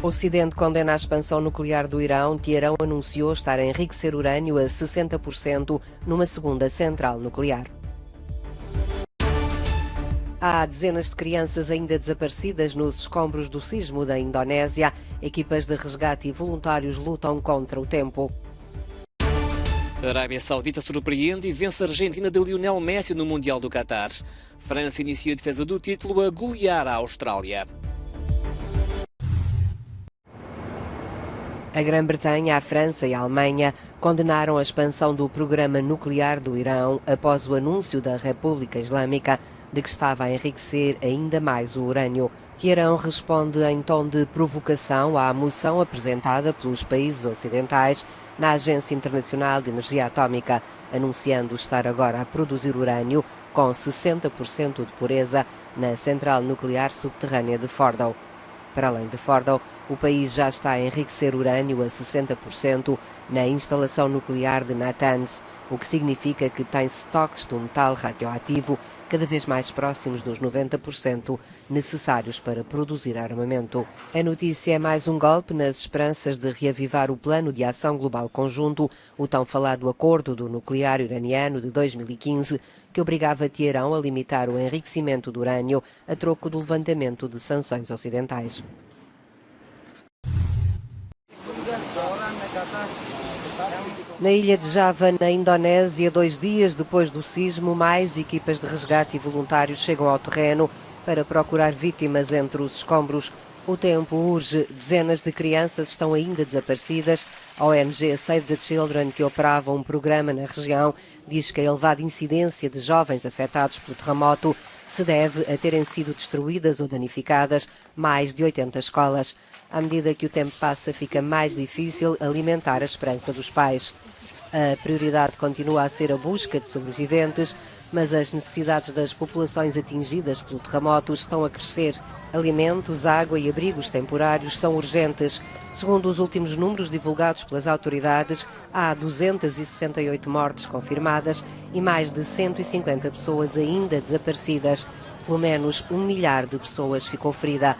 O Ocidente condena a expansão nuclear do Irão. Teherão anunciou estar a enriquecer urânio a 60% numa segunda central nuclear. Há dezenas de crianças ainda desaparecidas nos escombros do sismo da Indonésia. Equipas de resgate e voluntários lutam contra o tempo. A Arábia Saudita surpreende e vence a Argentina de Lionel Messi no Mundial do Qatar. França inicia a defesa do título a golear a Austrália. A Grã-Bretanha, a França e a Alemanha condenaram a expansão do programa nuclear do Irão após o anúncio da República Islâmica de que estava a enriquecer ainda mais o urânio. Teherão responde em tom de provocação à moção apresentada pelos países ocidentais na Agência Internacional de Energia Atómica, anunciando estar agora a produzir urânio com 60% de pureza na central nuclear subterrânea de Fordow. Para além de Fordow, o país já está a enriquecer urânio a 60% na instalação nuclear de Natanz, o que significa que tem estoques do metal radioativo cada vez mais próximos dos 90% necessários para produzir armamento. A notícia é mais um golpe nas esperanças de reavivar o Plano de Ação Global Conjunto, o tão falado Acordo do Nuclear Iraniano de 2015, que obrigava Teherão a limitar o enriquecimento do urânio a troco do levantamento de sanções ocidentais. Na ilha de Java, na Indonésia, 2 dias depois do sismo, mais equipas de resgate e voluntários chegam ao terreno para procurar vítimas entre os escombros. O tempo urge. Dezenas de crianças estão ainda desaparecidas. A ONG Save the Children, que operava um programa na região, diz que a elevada incidência de jovens afetados pelo terremoto se deve a terem sido destruídas ou danificadas mais de 80 escolas. À medida que o tempo passa, fica mais difícil alimentar a esperança dos pais. A prioridade continua a ser a busca de sobreviventes, mas as necessidades das populações atingidas pelo terremoto estão a crescer. Alimentos, água e abrigos temporários são urgentes. Segundo os últimos números divulgados pelas autoridades, há 268 mortes confirmadas e mais de 150 pessoas ainda desaparecidas. Pelo menos 1 milhar de pessoas ficou ferida.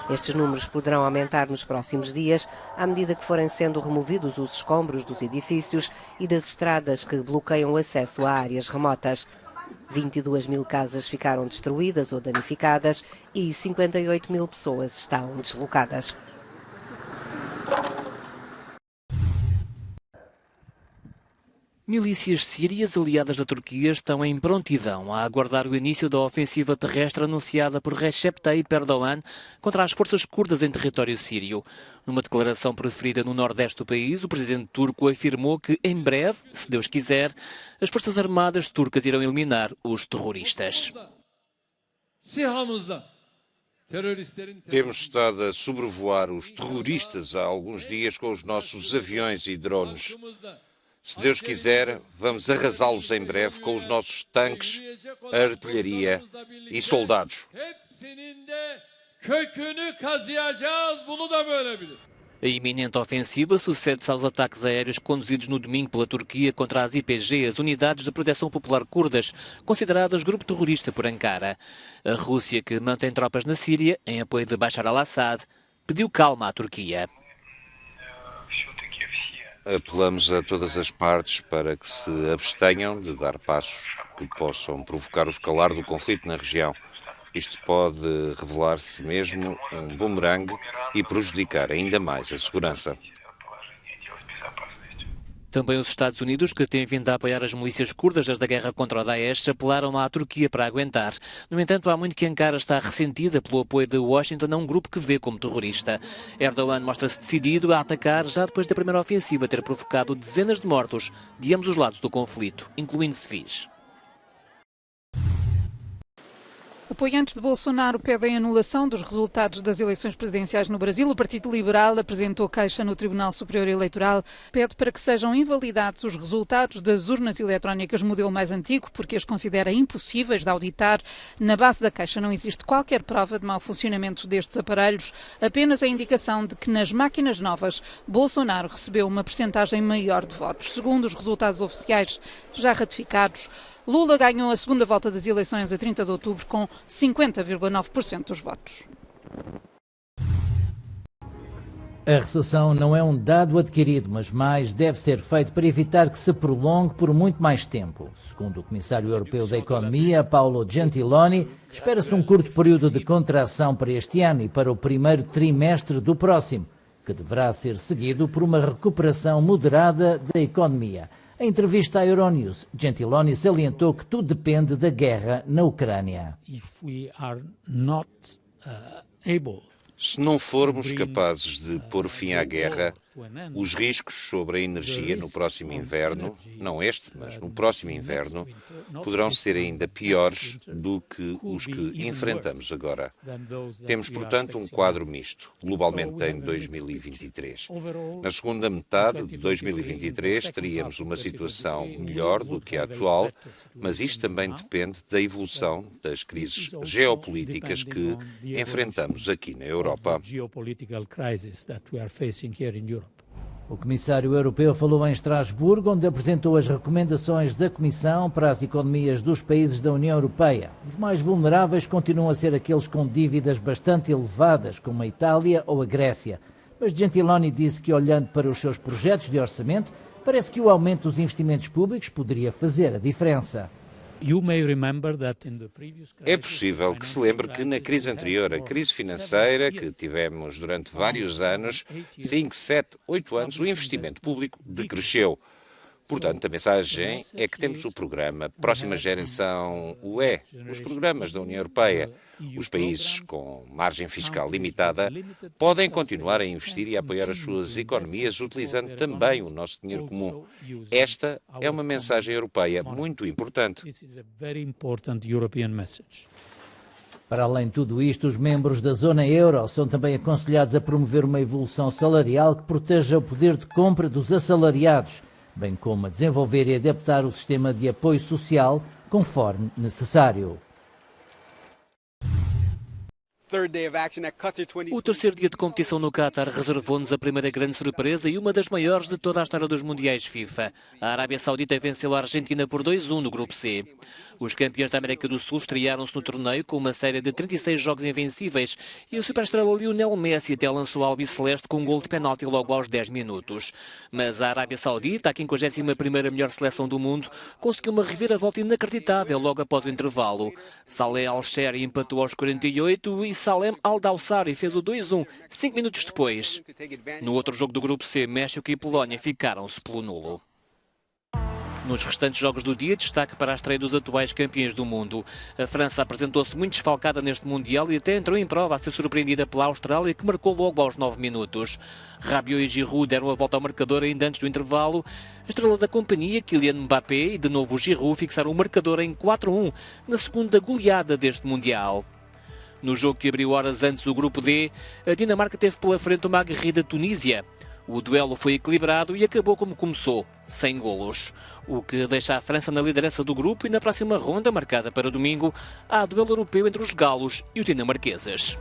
Estes números poderão aumentar nos próximos dias, à medida que forem sendo removidos os escombros dos edifícios e das estradas que bloqueiam o acesso a áreas remotas. 22 mil casas ficaram destruídas ou danificadas e 58 mil pessoas estão deslocadas. Milícias sírias aliadas da Turquia estão em prontidão a aguardar o início da ofensiva terrestre anunciada por Recep Tayyip Erdogan contra as forças curdas em território sírio. Numa declaração preferida no nordeste do país, o presidente turco afirmou que, em breve, se Deus quiser, as forças armadas turcas irão eliminar os terroristas. Temos estado a sobrevoar os terroristas há alguns dias com os nossos aviões e drones. Se Deus quiser, vamos arrasá-los em breve com os nossos tanques, artilharia e soldados. A iminente ofensiva sucede-se aos ataques aéreos conduzidos no domingo pela Turquia contra as YPG, as Unidades de Proteção Popular Curdas, consideradas grupo terrorista por Ankara. A Rússia, que mantém tropas na Síria, em apoio de Bashar al-Assad, pediu calma à Turquia. Apelamos a todas as partes para que se abstenham de dar passos que possam provocar o escalar do conflito na região. Isto pode revelar-se mesmo um bumerangue e prejudicar ainda mais a segurança. Também os Estados Unidos, que têm vindo a apoiar as milícias curdas desde a guerra contra o Daesh, apelaram à Turquia para aguentar. No entanto, há muito que Ankara está ressentida pelo apoio de Washington a um grupo que vê como terrorista. Erdogan mostra-se decidido a atacar já depois da primeira ofensiva ter provocado dezenas de mortos de ambos os lados do conflito, incluindo civis. Apoiantes de Bolsonaro pedem anulação dos resultados das eleições presidenciais no Brasil. O Partido Liberal apresentou queixa no Tribunal Superior Eleitoral. Pede para que sejam invalidados os resultados das urnas eletrónicas modelo mais antigo, porque as considera impossíveis de auditar. Na base da queixa não existe qualquer prova de mau funcionamento destes aparelhos, apenas a indicação de que nas máquinas novas Bolsonaro recebeu uma percentagem maior de votos. Segundo os resultados oficiais já ratificados, Lula ganhou a segunda volta das eleições a 30 de outubro com 50,9% dos votos. A recessão não é um dado adquirido, mas mais deve ser feito para evitar que se prolongue por muito mais tempo. Segundo o Comissário Europeu da Economia, Paolo Gentiloni, espera-se um curto período de contração para este ano e para o primeiro trimestre do próximo, que deverá ser seguido por uma recuperação moderada da economia. Em entrevista à Euronews, Gentiloni salientou que tudo depende da guerra na Ucrânia. Se não formos capazes de pôr fim à guerra, os riscos sobre a energia no próximo inverno, não este, mas no próximo inverno, poderão ser ainda piores do que os que enfrentamos agora. Temos, portanto, um quadro misto, globalmente em 2023. Na segunda metade de 2023 teríamos uma situação melhor do que a atual, mas isto também depende da evolução das crises geopolíticas que enfrentamos aqui na Europa. O Comissário Europeu falou em Estrasburgo, onde apresentou as recomendações da Comissão para as economias dos países da União Europeia. Os mais vulneráveis continuam a ser aqueles com dívidas bastante elevadas, como a Itália ou a Grécia. Mas Gentiloni disse que, olhando para os seus projetos de orçamento, parece que o aumento dos investimentos públicos poderia fazer a diferença. É possível que se lembre que na crise anterior, a crise financeira que tivemos durante vários anos, 5, 7, 8 anos, o investimento público decresceu. Portanto, a mensagem é que temos o programa Próxima Geração UE, os programas da União Europeia. Os países com margem fiscal limitada podem continuar a investir e a apoiar as suas economias utilizando também o nosso dinheiro comum. Esta é uma mensagem europeia muito importante. Para além de tudo isto, os membros da zona euro são também aconselhados a promover uma evolução salarial que proteja o poder de compra dos assalariados, bem como a desenvolver e adaptar o sistema de apoio social conforme necessário. O terceiro dia de competição no Qatar reservou-nos a primeira grande surpresa e uma das maiores de toda a história dos Mundiais FIFA. A Arábia Saudita venceu a Argentina por 2-1 no Grupo C. Os campeões da América do Sul estrearam-se no torneio com uma série de 36 jogos invencíveis e o superestrela Lionel Messi até lançou ao albiceleste com um gol de penalti logo aos 10 minutos. Mas a Arábia Saudita, a 51ª melhor seleção do mundo, conseguiu uma reviravolta inacreditável logo após o intervalo. Saleh Al-Shehri empatou aos 48 e Salem Al-Dawsari fez o 2-1 5 minutos depois. No outro jogo do Grupo C, México e Polónia ficaram-se pelo nulo. Nos restantes jogos do dia, destaque para a estreia dos atuais campeões do mundo. A França apresentou-se muito desfalcada neste Mundial e até entrou em prova a ser surpreendida pela Austrália, que marcou logo aos 9 minutos. Rabiot e Giroud deram a volta ao marcador ainda antes do intervalo. A estrela da companhia, Kylian Mbappé e de novo Giroud fixaram o marcador em 4-1, na segunda goleada deste Mundial. No jogo que abriu horas antes do Grupo D, a Dinamarca teve pela frente uma aguerrida Tunísia. O duelo foi equilibrado e acabou como começou, sem golos. O que deixa a França na liderança do grupo e na próxima ronda, marcada para domingo, há duelo europeu entre os galos e os dinamarqueses.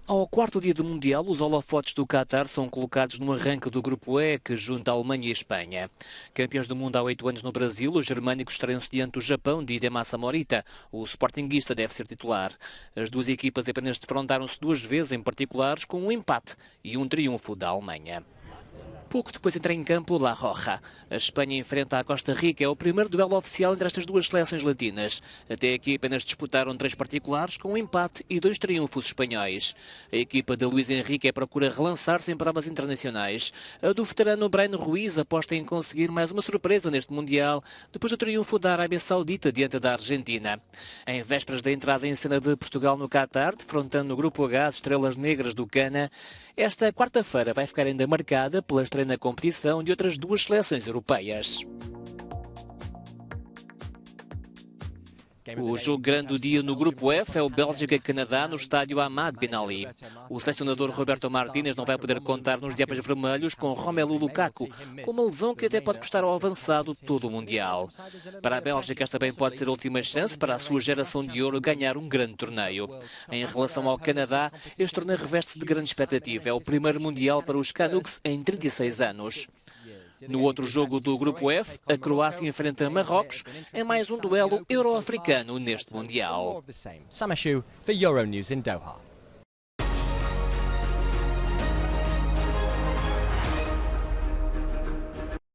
Ao quarto dia do Mundial, os holofotes do Qatar são colocados no arranque do Grupo E, que junta a Alemanha e a Espanha. Campeões do mundo há 8 anos no Brasil, os germânicos estreiam-se diante do Japão de Hidemasa Morita. O sportinguista deve ser titular. As duas equipas apenas defrontaram-se 2 vezes em particulares, com um empate e um triunfo da Alemanha. Pouco depois entra em campo La Roja. A Espanha enfrenta a Costa Rica. É o primeiro duelo oficial entre estas duas seleções latinas. Até aqui apenas disputaram 3 particulares, com um empate e 2 triunfos espanhóis. A equipa de Luís Henrique procura relançar-se em provas internacionais. A do veterano Bryan Ruiz aposta em conseguir mais uma surpresa neste Mundial, depois do triunfo da Arábia Saudita diante da Argentina. Em vésperas da entrada em cena de Portugal no Qatar, defrontando no Grupo H as Estrelas Negras do Ghana, esta quarta-feira vai ficar ainda marcada pela estreia na competição de outras 2 seleções europeias. O jogo grande do dia no Grupo F é o Bélgica-Canadá no estádio Ahmad Ben Ali. O selecionador Roberto Martínez não vai poder contar nos diabos vermelhos com Romelu Lukaku, com uma lesão que até pode custar ao avançado todo o Mundial. Para a Bélgica, esta também pode ser a última chance para a sua geração de ouro ganhar um grande torneio. Em relação ao Canadá, este torneio reveste-se de grande expectativa. É o primeiro Mundial para os Canucks em 36 anos. No outro jogo do Grupo F, a Croácia enfrenta Marrocos em mais um duelo euro-africano neste Mundial. Samashu for Euronews in Doha.